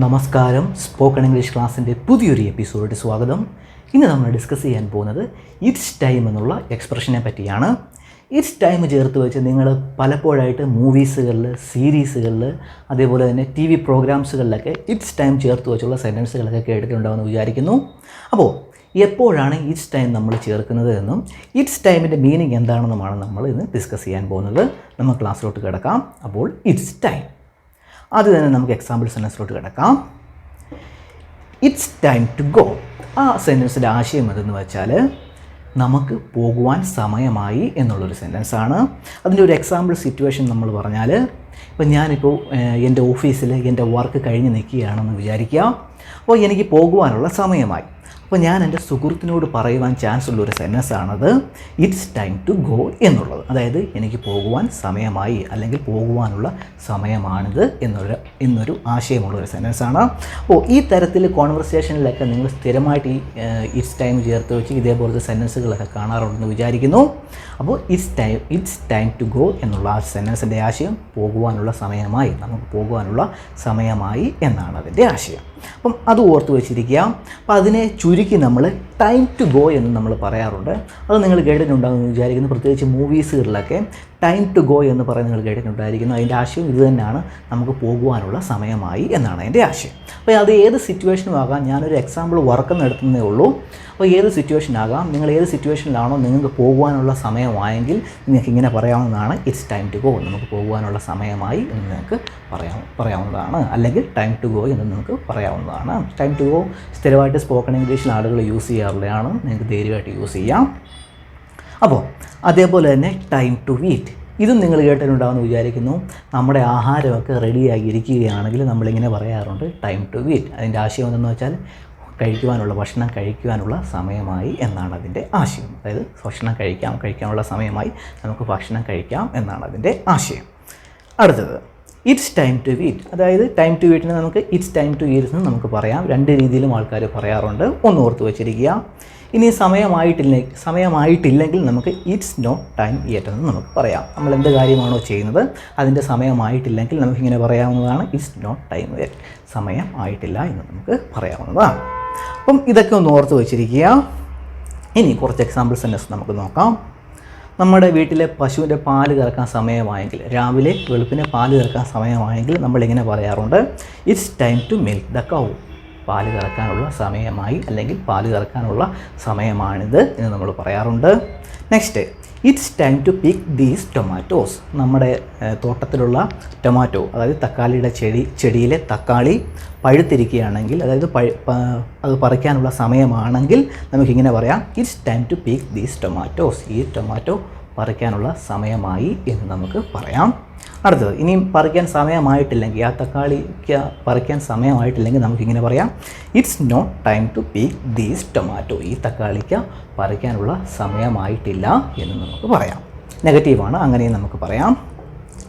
നമസ്കാരം. Spoken English ക്ലാസ്സിൻ്റെ പുതിയൊരു എപ്പിസോഡിൽ സ്വാഗതം. ഇന്ന് നമ്മൾ ഡിസ്കസ് ചെയ്യാൻ പോകുന്നത് ഇറ്റ്സ് ടൈം എന്നുള്ള എക്സ്പ്രഷനെ പറ്റിയാണ്. ഇറ്റ്സ് ടൈം ചേർത്ത് വെച്ച് നിങ്ങൾ പലപ്പോഴായിട്ട് മൂവീസുകളിൽ, സീരീസുകളിൽ, അതേപോലെ തന്നെ TV പ്രോഗ്രാംസുകളിലൊക്കെ ഇറ്റ്സ് ടൈം ചേർത്ത് വെച്ചുള്ള സെൻറ്റൻസുകളൊക്കെ കേട്ടിട്ടുണ്ടാവുമെന്ന് വിചാരിക്കുന്നു. അപ്പോൾ എപ്പോഴാണ് ഇറ്റ്സ് ടൈം നമ്മൾ ചേർക്കുന്നത് എന്നും ഇറ്റ്സ് ടൈമിൻ്റെ മീനിങ് എന്താണെന്നുമാണ് നമ്മൾ ഇന്ന് ഡിസ്കസ് ചെയ്യാൻ പോകുന്നത്. നമ്മൾ ക്ലാസ്സിലോട്ട് കിടക്കാം. അപ്പോൾ ഇറ്റ്സ് ടൈം, അത് തന്നെ നമുക്ക് എക്സാമ്പിൾ സെൻറ്റൻസിലോട്ട് കിടക്കാം. It's time to go. ആ സെൻറ്റൻസിൻ്റെ ആശയം എന്തെന്ന് വെച്ചാൽ നമുക്ക് പോകുവാൻ സമയമായി എന്നുള്ളൊരു സെൻറ്റൻസാണ്. അതിൻ്റെ ഒരു എക്സാമ്പിൾ സിറ്റുവേഷൻ നമ്മൾ പറഞ്ഞാൽ, ഇപ്പം ഞാനിപ്പോൾ എൻ്റെ ഓഫീസിൽ എൻ്റെ വർക്ക് കഴിഞ്ഞ് നിൽക്കുകയാണെന്ന് വിചാരിക്കുക. അപ്പോൾ എനിക്ക് പോകുവാനുള്ള സമയമായി. അപ്പോൾ ഞാൻ എൻ്റെ സുഹൃത്തിനോട് പറയുവാൻ ചാൻസ് ഉള്ളൊരു സെൻറ്റൻസാണത് ഇറ്റ്സ് ടൈം ടു ഗോ എന്നുള്ളത്. അതായത് എനിക്ക് പോകുവാൻ സമയമായി അല്ലെങ്കിൽ പോകുവാനുള്ള സമയമാണിത് എന്നൊരു ആശയമുള്ളൊരു സെൻറ്റൻസാണ്. അപ്പോൾ ഈ തരത്തിൽ കോൺവെർസേഷനിലൊക്കെ നിങ്ങൾ സ്ഥിരമായിട്ട് ഈ ഇറ്റ്സ് ടൈം ചേർത്ത് വെച്ച് ഇതേപോലത്തെ സെൻറ്റൻസുകളൊക്കെ കാണാറുണ്ടെന്ന് വിചാരിക്കുന്നു. അപ്പോൾ ഇറ്റ്സ് ടൈം ടു ഗോ എന്നുള്ള ആ സെൻറ്റൻസിൻ്റെ ആശയം പോകുവാനുള്ള സമയമായി, നമുക്ക് പോകുവാനുള്ള സമയമായി എന്നാണ് അതിൻ്റെ ആശയം. അപ്പം അത് ഓർത്ത് വെച്ചിരിക്കുക. അപ്പോൾ അതിനെ ചുരുക്കി നമ്മൾ ടൈം ടു ഗോ എന്ന് നമ്മൾ പറയാറുണ്ട്. അത് നിങ്ങൾ കേട്ടിട്ടുണ്ടാകുമെന്ന് വിചാരിക്കുന്നു. പ്രത്യേകിച്ച് മൂവീസുകളിലൊക്കെ ടൈം ടു ഗോ എന്ന് പറയുന്നത് നിങ്ങൾ കേട്ടിട്ടുണ്ടായിരിക്കുന്നു. അതിൻ്റെ ആശയം ഇത് തന്നെയാണ്, നമുക്ക് പോകുവാനുള്ള സമയമായി എന്നാണ് അതിൻ്റെ ആശയം. അപ്പോൾ അത് ഏത് സിറ്റുവേഷനും ആകാം. ഞാനൊരു എക്സാമ്പിൾ വർക്കെന്ന് എടുത്തതേ ഉള്ളൂ. അപ്പോൾ ഏത് സിറ്റുവേഷനാകാം, നിങ്ങൾ ഏത് സിറ്റുവേഷനിലാണോ നിങ്ങൾക്ക് പോകുവാനുള്ള സമയമായെങ്കിൽ നിങ്ങൾക്ക് ഇങ്ങനെ പറയാവുന്നതാണ് ഇറ്റ്സ് ടൈം ടു ഗോ, നമുക്ക് പോകുവാനുള്ള സമയമായി എന്ന് നിങ്ങൾക്ക് പറയാവുന്നതാണ്. അല്ലെങ്കിൽ ടൈം ടു ഗോ എന്ന് നിങ്ങൾക്ക് പറയാവുന്നതാണ്. ടൈം ടു ഗോ സ്ഥിരമായിട്ട് സ്പോക്കൺ ഇംഗ്ലീഷിൽ ആളുകൾ യൂസ് ചെയ്യാറുള്ളതാണ്. നിങ്ങൾക്ക് ധൈര്യമായിട്ട് യൂസ് ചെയ്യാം. അപ്പോൾ അതേപോലെ തന്നെ ടൈം ടു ഈറ്റ്, ഇതും നിങ്ങൾ കേട്ടിട്ടുണ്ടാകുമെന്ന് വിചാരിക്കുന്നു. നമ്മുടെ ആഹാരമൊക്കെ റെഡിയായി ഇരിക്കുകയാണെങ്കിൽ നമ്മളിങ്ങനെ പറയാറുണ്ട് ടൈം ടു ഈറ്റ്. അതിൻ്റെ ആശയം എന്തെന്ന് വെച്ചാൽ ഭക്ഷണം കഴിക്കുവാനുള്ള സമയമായി എന്നാണ് അതിൻ്റെ ആശയം. അതായത് ഭക്ഷണം കഴിക്കാനുള്ള സമയമായി, നമുക്ക് ഭക്ഷണം കഴിക്കാം എന്നാണ് അതിൻ്റെ ആശയം. അടുത്തത് ഇറ്റ്സ് ടൈം ടു ഈറ്റ്. അതായത് ടൈം ടു ഈറ്റിന് നമുക്ക് ഇറ്റ്സ് ടൈം ടു ഈറ്റ് എന്ന് നമുക്ക് പറയാം. രണ്ട് രീതിയിലും ആൾക്കാർ പറയാറുണ്ട്. ഒന്ന് ഓർത്ത് വെച്ചിരിക്കുക. ഇനി സമയമായിട്ടില്ലെങ്കിൽ നമുക്ക് ഇറ്റ്സ് നോട്ട് ടൈം യെറ്റ് എന്ന് നമുക്ക് പറയാം. നമ്മൾ എന്ത് കാര്യമാണോ ചെയ്യുന്നത് അതിൻ്റെ സമയമായിട്ടില്ലെങ്കിൽ നമുക്കിങ്ങനെ പറയാവുന്നതാണ് ഇറ്റ്സ് നോട്ട് ടൈം യെറ്റ്, സമയം ആയിട്ടില്ല എന്ന് നമുക്ക് പറയാവുന്നതാണ്. അപ്പം ഇതൊക്കെ ഒന്ന് ഓർത്ത് വെച്ചിരിക്കുക. ഇനി കുറച്ച് എക്സാമ്പിൾ സെൻറ്റൻസ് നമുക്ക് നോക്കാം. നമ്മുടെ വീട്ടിലെ പശുവിൻ്റെ പാല് കറക്കാൻ സമയമായെങ്കിൽ, രാവിലെ വെളുപ്പിനെ പാല് കറക്കാൻ സമയമായെങ്കിൽ നമ്മളിങ്ങനെ പറയാറുണ്ട് it's time to milk the cow. പാല് കറക്കാനുള്ള സമയമായി അല്ലെങ്കിൽ പാല് കറക്കാനുള്ള സമയമാണിത് എന്ന് നമ്മൾ പറയാറുണ്ട്. Next it's time to pick these tomatoes. നമ്മുടെ തോട്ടത്തിലുള്ള ടൊമാറ്റോ, അതായത് തക്കാളിയുടെ ചെടിയിലെ തക്കാളി പഴുത്തിരിക്കുകയാണെങ്കിൽ, അതായത് അത് പറിക്കാനുള്ള സമയമാണെങ്കിൽ നമുക്കിങ്ങനെ പറയാം it's time to pick these tomatoes. ഈ ടൊമാറ്റോ പറിക്കാനുള്ള സമയമായി എന്ന് നമുക്ക് പറയാം. അടുത്തത്, ഇനിയും പറിക്കാൻ സമയമായിട്ടില്ലെങ്കിൽ, ആ തക്കാളിക്ക് പറിക്കാൻ സമയമായിട്ടില്ലെങ്കിൽ നമുക്കിങ്ങനെ പറയാം it's not time to pick these tomato. ഈ തക്കാളിക്ക് പറിക്കാനുള്ള സമയമായിട്ടില്ല എന്ന് നമുക്ക് പറയാം. നെഗറ്റീവാണ്, അങ്ങനെയും നമുക്ക് പറയാം.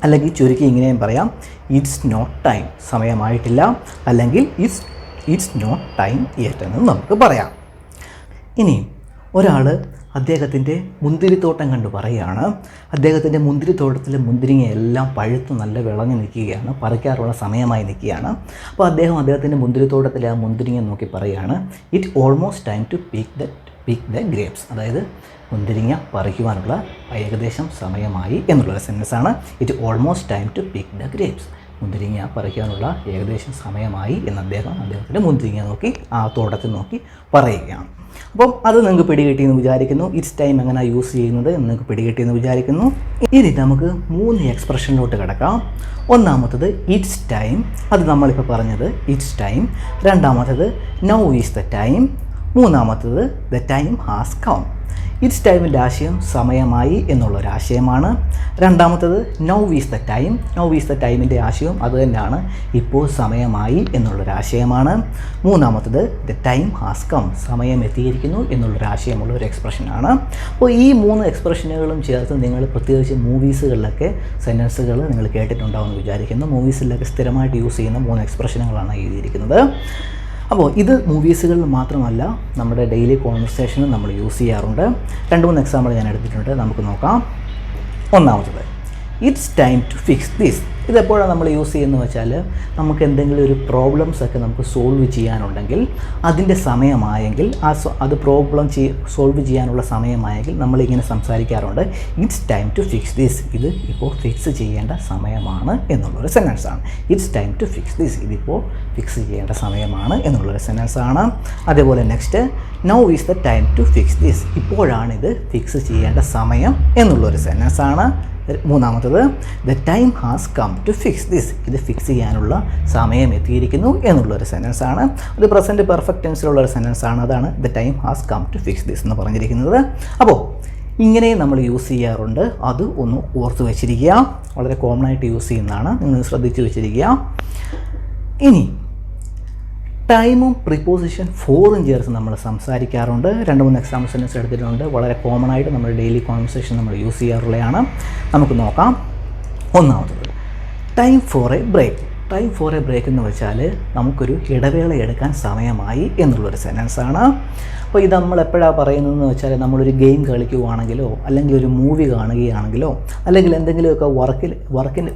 അല്ലെങ്കിൽ ചുരുക്കി ഇങ്ങനെയും പറയാം ഇറ്റ്സ് നോട്ട് ടൈം, സമയമായിട്ടില്ല, അല്ലെങ്കിൽ ഇറ്റ്സ് നോട്ട് ടൈം യെറ്റ് എന്ന് നമുക്ക് പറയാം. ഇനി ഒരാൾ അദ്ദേഹത്തിൻ്റെ മുന്തിരിത്തോട്ടം കണ്ട് പറയുകയാണ്, അദ്ദേഹത്തിൻ്റെ മുന്തിരിത്തോട്ടത്തിലെ മുന്തിരിങ്ങയെല്ലാം പഴുത്ത് നല്ല വിളഞ്ഞ് നിൽക്കുകയാണ്, പറിക്കാറുള്ള സമയമായി നിൽക്കുകയാണ്. അപ്പോൾ അദ്ദേഹത്തിൻ്റെ മുന്തിരിത്തോട്ടത്തിലെ ആ മുന്തിരിങ്ങ നോക്കി പറയുകയാണ് it almost time to pick the grapes. അതായത് മുന്തിരിങ്ങ പറിക്കുവാനുള്ള ഏകദേശം സമയമായി എന്നുള്ളൊരു സെൻറ്റൻസാണ് it almost time to pick the grapes. മുന്തിരിങ്ങ പറിക്കാനുള്ള ഏകദേശം സമയമായി എന്ന് അദ്ദേഹത്തിൻ്റെ മുന്തിരിങ്ങ നോക്കി, ആ തോട്ടത്തിൽ നോക്കി പറയുകയാണ്. അപ്പം അത് നിങ്ങൾക്ക് പിടികിട്ടിയെന്ന് വിചാരിക്കുന്നു. ഇറ്റ്സ് ടൈം എങ്ങനെ യൂസ് ചെയ്യുന്നത് എന്ന് നിങ്ങൾക്ക് പിടികിട്ടിയെന്ന് വിചാരിക്കുന്നു. ഇനി നമുക്ക് 3 എക്സ്പ്രഷനിലോട്ട് കിടക്കാം. ഒന്നാമത്തത് ഇറ്റ്സ് ടൈം, അത് നമ്മളിപ്പോൾ പറഞ്ഞത് ഇറ്റ്സ് ടൈം. രണ്ടാമത്തത് നൗ ഈസ് ദ ടൈം. മൂന്നാമത്തത് the time has come. It's ടൈമിൻ്റെ ആശയം സമയമായി എന്നുള്ളൊരാശയമാണ്. രണ്ടാമത്തത് now is the time. Now is the ടൈമിൻ്റെ ആശയവും അത് തന്നെയാണ്, ഇപ്പോൾ സമയമായി എന്നുള്ളൊരാശയമാണ്. മൂന്നാമത്തത് ദ ടൈം ഹാസ് കം, സമയം എത്തിയിരിക്കുന്നു എന്നുള്ളൊരാശയമുള്ള ഒരു എക്സ്പ്രഷനാണ്. അപ്പോൾ ഈ 3 എക്സ്പ്രഷനുകളും ചേർത്ത് നിങ്ങൾ പ്രത്യേകിച്ച് മൂവീസുകളിലൊക്കെ സെൻറ്റൻസുകൾ നിങ്ങൾ കേട്ടിട്ടുണ്ടാവുമെന്ന് വിചാരിക്കുന്നു. മൂവീസിലൊക്കെ സ്ഥിരമായിട്ട് യൂസ് ചെയ്യുന്ന 3 എക്സ്പ്രഷനുകളാണ് എഴുതിയിരിക്കുന്നത്. അപ്പോൾ ഇത് മൂവീസുകളിൽ മാത്രമല്ല, നമ്മുടെ ഡെയിലി കോൺവെർസേഷനും നമ്മൾ യൂസ് ചെയ്യാറുണ്ട്. 2-3 എക്സാമ്പിൾ ഞാൻ എടുത്തിട്ടുണ്ട്, നമുക്ക് നോക്കാം. ഒന്നാമത്തത് it's time to fix this. ഇതെപ്പോഴാണ് നമ്മൾ യൂസ് ചെയ്യുന്നത് വെച്ചാൽ നമുക്ക് എന്തെങ്കിലും ഒരു പ്രോബ്ലംസ് ഒക്കെ നമുക്ക് സോൾവ് ചെയ്യാനുണ്ടെങ്കിൽ അതിൻ്റെ സമയമായെങ്കിൽ അത് പ്രോബ്ലം സോൾവ് ചെയ്യാനുള്ള സമയമായെങ്കിൽ നമ്മളിങ്ങനെ സംസാരിക്കാറുണ്ട്, it's time to fix this, ഇത് ഇപ്പോൾ ഫിക്സ് ചെയ്യേണ്ട സമയമാണ് എന്നുള്ളൊരു സെൻറ്റൻസാണ്. It's time to fix this, ഇതിപ്പോൾ ഫിക്സ് ചെയ്യേണ്ട സമയമാണ് എന്നുള്ളൊരു സെൻറ്റൻസാണ്. അതേപോലെ next, now is the time to fix this, ഇപ്പോഴാണിത് ഫിക്സ് ചെയ്യേണ്ട സമയം എന്നുള്ളൊരു സെൻറ്റൻസാണ്. മൂന്നാമത്തത്, the time has come to fix this, ഇത് ഫിക്സ് ചെയ്യാനുള്ള സമയം എത്തിയിരിക്കുന്നു എന്നുള്ളൊരു സെൻറ്റൻസാണ്. അത് പ്രസൻറ്റ് പെർഫെക്റ്റ് ടെൻസിലുള്ളൊരു സെൻറ്റൻസാണ്. അതാണ് the time has come to fix this എന്ന് പറഞ്ഞിരിക്കുന്നത്. അപ്പോൾ ഇങ്ങനെ നമ്മൾ യൂസ് ചെയ്യാറുണ്ട്, അത് ഒന്ന് ഓർത്ത് വെച്ചിരിക്കുക. വളരെ കോമൺ ആയിട്ട് യൂസ് ചെയ്യുന്നതാണ്, നിങ്ങൾ ശ്രദ്ധിച്ച് വെച്ചിരിക്കുക. ഇനി ടൈമും പ്രിപ്പോസിഷൻ ഫോറും ചേർത്ത് നമ്മൾ സംസാരിക്കാറുണ്ട്. 2-3 എക്സാമ്പിൾ സെൻറ്റൻസ് എടുത്തിട്ടുണ്ട്. വളരെ കോമൺ ആയിട്ട് നമ്മൾ ഡെയിലി കോൺവെർസേഷൻ നമ്മൾ യൂസ് ചെയ്യാറുള്ളതാണ്. നമുക്ക് നോക്കാം. ഒന്നാമത്തത്, time for a break. Time for a break എന്ന് വെച്ചാൽ നമുക്കൊരു ഇടവേള എടുക്കാൻ സമയമായി എന്നുള്ളൊരു സെൻറ്റൻസാണ്. അപ്പോൾ ഇത് നമ്മൾ എപ്പോഴാണ് പറയുന്നതെന്ന് വെച്ചാൽ നമ്മളൊരു ഗെയിം കളിക്കുകയാണെങ്കിലോ അല്ലെങ്കിൽ ഒരു മൂവി കാണുകയാണെങ്കിലോ അല്ലെങ്കിൽ എന്തെങ്കിലുമൊക്കെ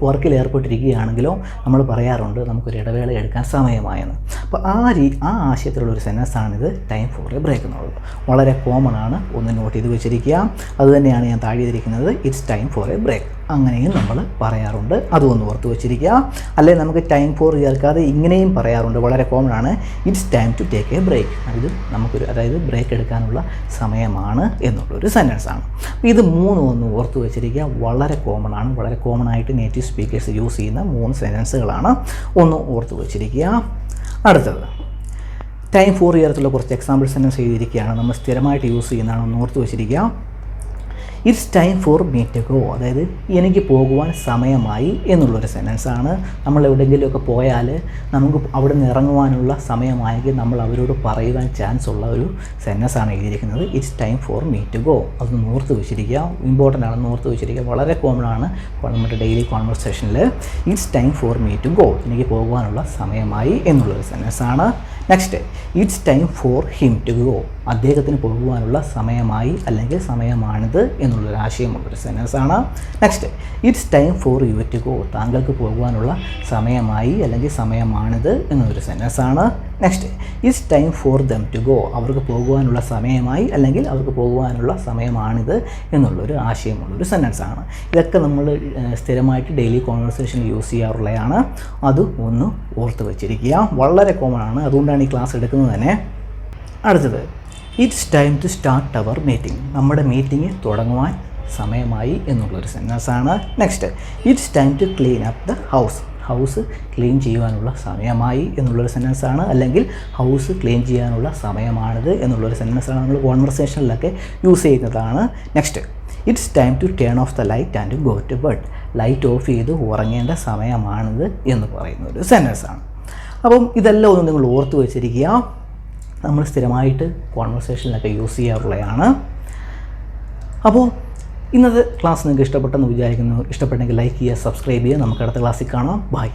വർക്കിൽ ഏർപ്പെട്ടിരിക്കുകയാണെങ്കിലോ നമ്മൾ പറയാറുണ്ട് നമുക്കൊരു ഇടവേള എടുക്കാൻ സമയമായെന്ന്. അപ്പോൾ ആ ആശയത്തിലുള്ളൊരു സെൻറ്റൻസാണിത് ടൈം ഫോർ എ ബ്രേക്ക് എന്നുള്ളത്. വളരെ കോമൺ ആണ്, ഒന്ന് നോട്ട് ചെയ്ത് വെച്ചിരിക്കുക. അതുതന്നെയാണ് ഞാൻ താഴെ ചെയ്തിരിക്കുന്നത്, it's time for a break. അങ്ങനെയും നമ്മൾ പറയാറുണ്ട്, അതും ഒന്ന് ഓർത്ത് വെച്ചിരിക്കുക. അല്ലെങ്കിൽ നമുക്ക് ടൈം ഫോർ ചേർക്കാതെ ഇങ്ങനെയും പറയാറുണ്ട്, വളരെ കോമൺ ആണ്, it's time to take a break. ഇത് നമുക്കൊരു അതായത് ബ്രേക്ക് എടുക്കാനുള്ള സമയമാണ് എന്നുള്ളൊരു സെൻറ്റൻസാണ്. ഇത് മൂന്നും ഒന്ന് ഓർത്ത് വെച്ചിരിക്കുക. വളരെ കോമൺ ആണ്, വളരെ കോമൺ ആയിട്ട് നേറ്റീവ് സ്പീക്കേഴ്സ് യൂസ് ചെയ്യുന്ന 3 സെൻറ്റൻസുകളാണ്. ഒന്ന് ഓർത്ത് വെച്ചിരിക്കുക. അടുത്തത്, ടൈം ഫോർ ചേർത്തുള്ള കുറച്ച് എക്സാമ്പിൾ സെൻറ്റൻസ് എഴുതിയിരിക്കുകയാണ്, നമ്മൾ സ്ഥിരമായിട്ട് യൂസ് ചെയ്യുന്നതാണ്, ഒന്ന് ഓർത്ത് വെച്ചിരിക്കുക. It's time for me to go, അതായത് എനിക്ക് പോകുവാൻ സമയമായി എന്നുള്ളൊരു സെൻറ്റൻസാണ്. നമ്മൾ എവിടെയെങ്കിലുമൊക്കെ പോയാൽ നമുക്ക് അവിടെ നിന്ന് ഇറങ്ങുവാനുള്ള സമയമായെങ്കിൽ നമ്മൾ അവരോട് പറയുവാൻ ചാൻസ് ഉള്ള ഒരു സെൻറ്റൻസാണ് എഴുതിയിരിക്കുന്നത്, it's time for me to go. അതൊന്ന് ഓർത്ത് വെച്ചിരിക്കുക, ഇമ്പോർട്ടൻ്റ് ആണെന്ന് ഓർത്ത് വെച്ചിരിക്കുക. വളരെ കോമൺ ആണ് നമ്മുടെ ഡെയിലി കോൺവെർസേഷനിൽ, it's time for me to go, എനിക്ക് പോകുവാനുള്ള സമയമായി എന്നുള്ളൊരു സെൻറ്റൻസാണ്. Next, it's time for him to go, അദ്ദേഹത്തിന് പോകുവാനുള്ള സമയമായി അല്ലെങ്കിൽ സമയമാണിത് എന്നുള്ളൊരു ആശയമുള്ളൊരു സെൻറ്റൻസാണ്. Next, it's time for you to go, താങ്കൾക്ക് പോകുവാനുള്ള സമയമായി അല്ലെങ്കിൽ സമയമാണിത് എന്നൊരു സെൻറ്റൻസാണ്. Next, it's time for them to go, അവർക്ക് പോകുവാനുള്ള സമയമായി അല്ലെങ്കിൽ അവർക്ക് പോകുവാനുള്ള സമയമാണിത് എന്നുള്ളൊരു ആശയമുള്ളൊരു സെൻറ്റൻസാണ്. ഇതൊക്കെ നമ്മൾ സ്ഥിരമായിട്ട് ഡെയിലി കോൺവെർസേഷനിൽ യൂസ് ചെയ്യാറുള്ളതാണ്, അത് ഒന്ന് ഓർത്ത് വെച്ചിരിക്കുക. വളരെ കോമൺ ആണ്, അതുകൊണ്ടാണ് ഈ ക്ലാസ് എടുക്കുന്നത് തന്നെ. അടുത്തത്, it's time to start our meeting, നമ്മുടെ മീറ്റിംഗ് തുടങ്ങുവാൻ സമയമായി എന്നുള്ളൊരു സെൻറ്റൻസാണ്. Next, it's time to clean up the house clean ചെയ്യുവാനുള്ള സമയമായി എന്നുള്ളൊരു സെൻറ്റൻസാണ്, അല്ലെങ്കിൽ ഹൗസ് ക്ലീൻ ചെയ്യാനുള്ള സമയമാണിത് എന്നുള്ളൊരു സെൻറ്റൻസാണ്, നമ്മൾ കോൺവെർസേഷനിലൊക്കെ യൂസ് ചെയ്യുന്നതാണ്. Next, it's time to turn off the light and go to bed, light off ചെയ്ത് ഉറങ്ങേണ്ട സമയമാണിത് എന്ന് പറയുന്ന ഒരു സെൻറ്റൻസാണ്. അപ്പം ഇതെല്ലാം ഒന്ന് നിങ്ങൾ ഓർത്ത് വെച്ചിരിക്കുക, നമ്മൾ സ്ഥിരമായിട്ട് കോൺവെർസേഷനിലൊക്കെ യൂസ് ചെയ്യാറുള്ളതാണ്. അപ്പോൾ ഇന്നത്തെ ക്ലാസ് നിങ്ങൾക്ക് ഇഷ്ടപ്പെട്ടെന്ന് വിചാരിക്കുന്നു. ഇഷ്ടപ്പെട്ടെങ്കിൽ ലൈക്ക് ചെയ്യുക, സബ്സ്ക്രൈബ് ചെയ്യുക. നമുക്ക് അടുത്ത ക്ലാസ്സിൽ കാണാം. ബൈ.